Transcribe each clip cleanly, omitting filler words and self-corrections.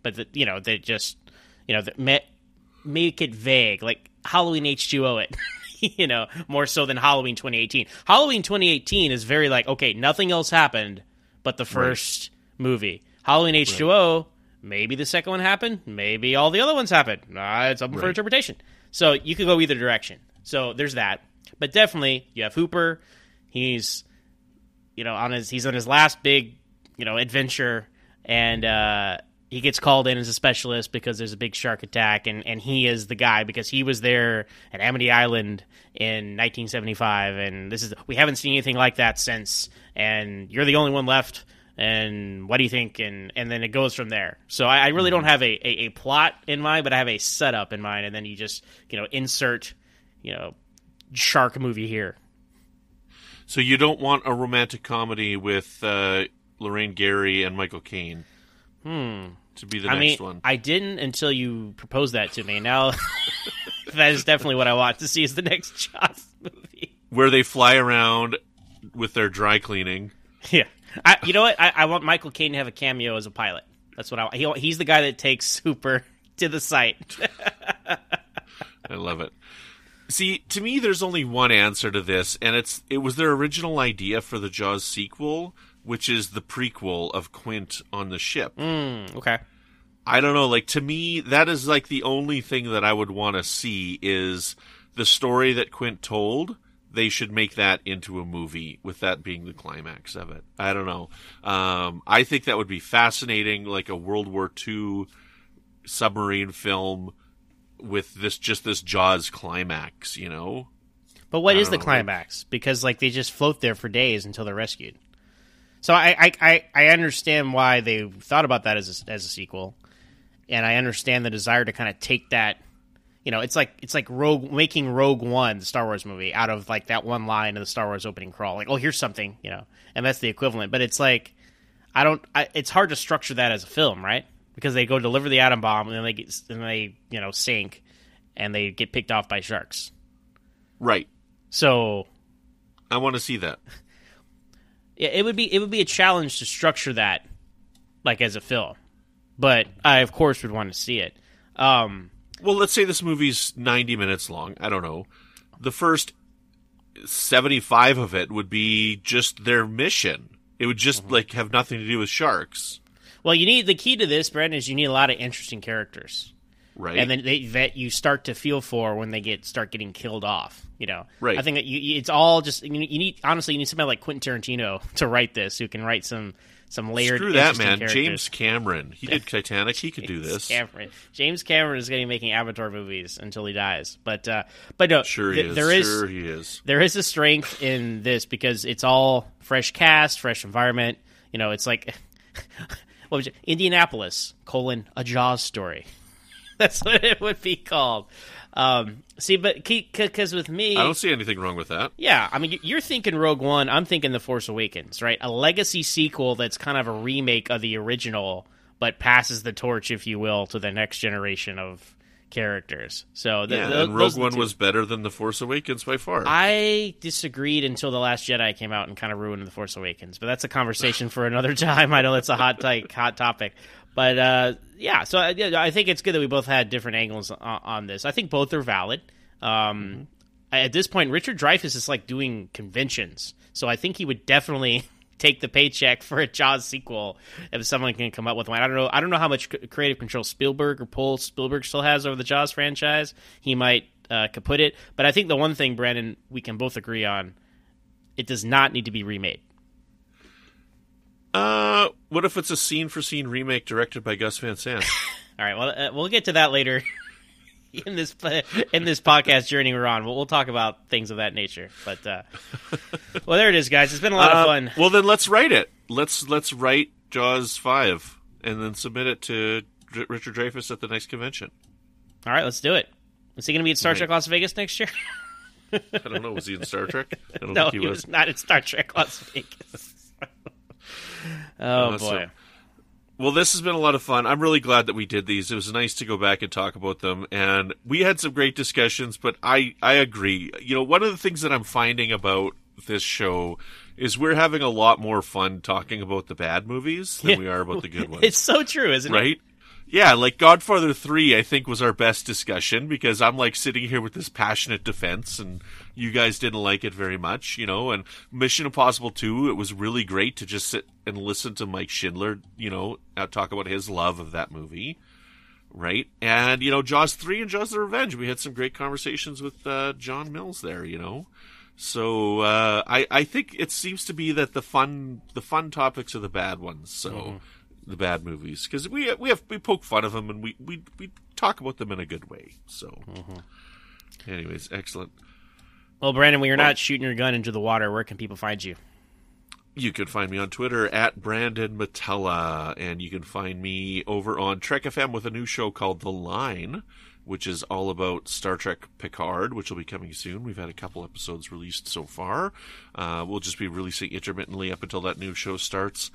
but they just make it vague, like Halloween H2O it, more so than Halloween 2018. Halloween 2018 is very like, okay, nothing else happened but the first movie. Halloween H2O, maybe the second one happened, maybe all the other ones happened. It's open for interpretation. So you could go either direction. So there's that. But definitely, you have Hooper. He's, he's on his last big, adventure, and he gets called in as a specialist because there's a big shark attack, and he is the guy because he was there at Amity Island in 1975, and we haven't seen anything like that since, and you're the only one left, and what do you think? And then it goes from there. So I really don't have a plot in mind, but I have a setup in mind, and then you just, insert, shark movie here. So you don't want a romantic comedy with Lorraine Gary and Michael Caine to be the next one? I didn't until you proposed that to me. Now that is definitely what I want to see is the next Jaws movie. Where they fly around with their dry cleaning. Yeah. You know what? I want Michael Caine to have a cameo as a pilot. That's what I want. He's the guy that takes Hooper to the site. I love it. See, to me, there's only one answer to this, and it was their original idea for the Jaws sequel, which is the prequel of Quint on the ship. Okay. I don't know, to me, that is the only thing that I would want to see is the story that Quint told. They should make that into a movie, with that being the climax of it. I don't know. I think that would be fascinating, like a World War II submarine film with this Jaws climax, But what is the climax? Because they just float there for days until they're rescued. So I understand why they thought about that as a sequel, and I understand the desire to kind of take that. It's like making Rogue One, the Star Wars movie, out of that one line in the Star Wars opening crawl. Like, oh, here's something, and that's the equivalent. But it's it's hard to structure that as a film, right? Because they go deliver the atom bomb and then they sink, and they get picked off by sharks. Right. So, I want to see that. Yeah, it would be a challenge to structure that as a film, but I of course would want to see it. Well, let's say this movie's 90 minutes long. I don't know. The first 75 of it would be just their mission. It would just have nothing to do with sharks. Well, the key to this, Brandon, is you need a lot of interesting characters, right? And then that you start to feel for when they start getting killed off. Right. I think that it's all just you need somebody like Quentin Tarantino to write this, who can write some layered. Screw that, man. Characters. James Cameron. He did Titanic. He could do this. James Cameron is going to be making Avatar movies until he dies. But no, sure he is. There is a strength in this because it's all fresh cast, fresh environment. It's like what was it? Indianapolis: a Jaws story. That's what it would be called. Because with me, I don't see anything wrong with that. Yeah, I mean, you're thinking Rogue One, I'm thinking The Force Awakens, right? A legacy sequel that's kind of a remake of the original, but passes the torch, if you will, to the next generation of characters. So and Rogue One was better than The Force Awakens by far. I disagreed until The Last Jedi came out and kind of ruined The Force Awakens, but that's a conversation for another time. I know that's a hot topic. But, so I think it's good that we both had different angles on this. I think both are valid. At this point, Richard Dreyfuss is doing conventions. So I think he would definitely take the paycheck for a Jaws sequel if someone can come up with one. I don't know how much creative control Spielberg still has over the Jaws franchise. He might kaput it. But I think the one thing, Brandon, we can both agree on, it does not need to be remade. What if it's a scene-for-scene remake directed by Gus Van Sant? All right, well, we'll get to that later in this podcast journey we're on. We'll talk about things of that nature. But well, there it is, guys. It's been a lot of fun. Well, then let's write it. Let's write Jaws 5 and then submit it to Richard Dreyfuss at the next convention. All right, let's do it. Is he going to be in Star Trek Las Vegas next year? I don't know. Was he in Star Trek? I don't no, think he was not in Star Trek Las Vegas. Oh, boy. Well, this has been a lot of fun. I'm really glad that we did these. It was nice to go back and talk about them. And we had some great discussions, but I agree. One of the things that I'm finding about this show is we're having a lot more fun talking about the bad movies than we are about the good ones. It's so true, isn't it? Right? Yeah, like Godfather 3, I think, was our best discussion because I'm like sitting here with this passionate defense and you guys didn't like it very much, you know, and Mission Impossible 2, it was really great to just sit and listen to Mike Schindler, you know, talk about his love of that movie, right? And, you know, Jaws 3 and Jaws the Revenge, we had some great conversations with John Mills there, you know. So I think it seems to be that the fun topics are the bad ones. So the bad movies, because we poke fun of them and we talk about them in a good way. So, anyways, excellent. Well, Brandon, when you're not shooting your gun into the water, where can people find you? You can find me on Twitter at Brandon Matella, and you can find me over on Trek FM with a new show called The Line, which is all about Star Trek Picard, which will be coming soon. We've had a couple episodes released so far. We'll just be releasing intermittently up until that new show starts.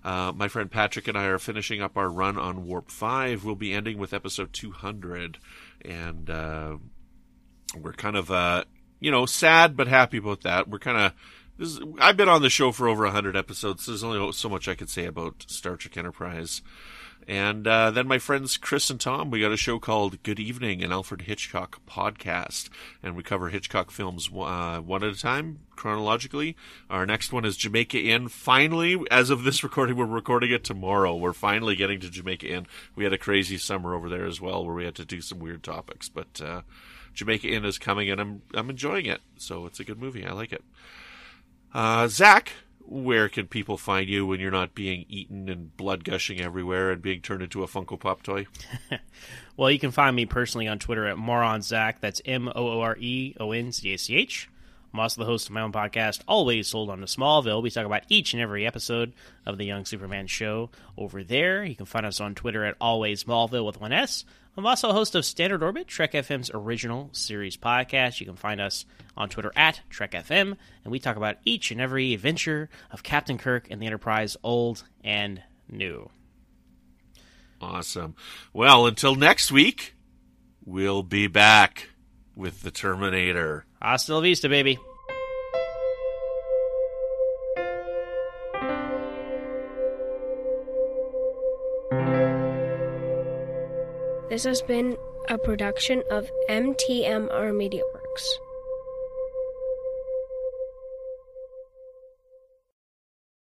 My friend Patrick and I are finishing up our run on Warp 5. We'll be ending with episode 200. And we're kind of, you know, sad but happy about that. We're kind of... I've been on the show for over 100 episodes, so there's only so much I could say about Star Trek Enterprise. And then my friends Chris and Tom, we got a show called Good Evening, an Alfred Hitchcock podcast. And we cover Hitchcock films one at a time, chronologically. Our next one is Jamaica Inn. Finally, as of this recording, we're recording it tomorrow. We're finally getting to Jamaica Inn. We had a crazy summer over there as well, where we had to do some weird topics. But Jamaica Inn is coming, and I'm enjoying it. So it's a good movie. I like it. Zach, where can people find you when you're not being eaten and blood gushing everywhere and being turned into a Funko Pop toy? Well, you can find me personally on Twitter at MoronZach. That's MOOREONZACH. I'm also the host of my own podcast, Always Sold on to Smallville. We talk about each and every episode of the Young Superman show over there. You can find us on Twitter at Always Smallville with one S. I'm also a host of Standard Orbit, Trek FM's original series podcast. You can find us on Twitter at Trek FM, and we talk about each and every adventure of Captain Kirk and the Enterprise, old and new. Awesome. Well, until next week, we'll be back with the Terminator. Hasta la vista, baby. This has been a production of MTMR Media Works.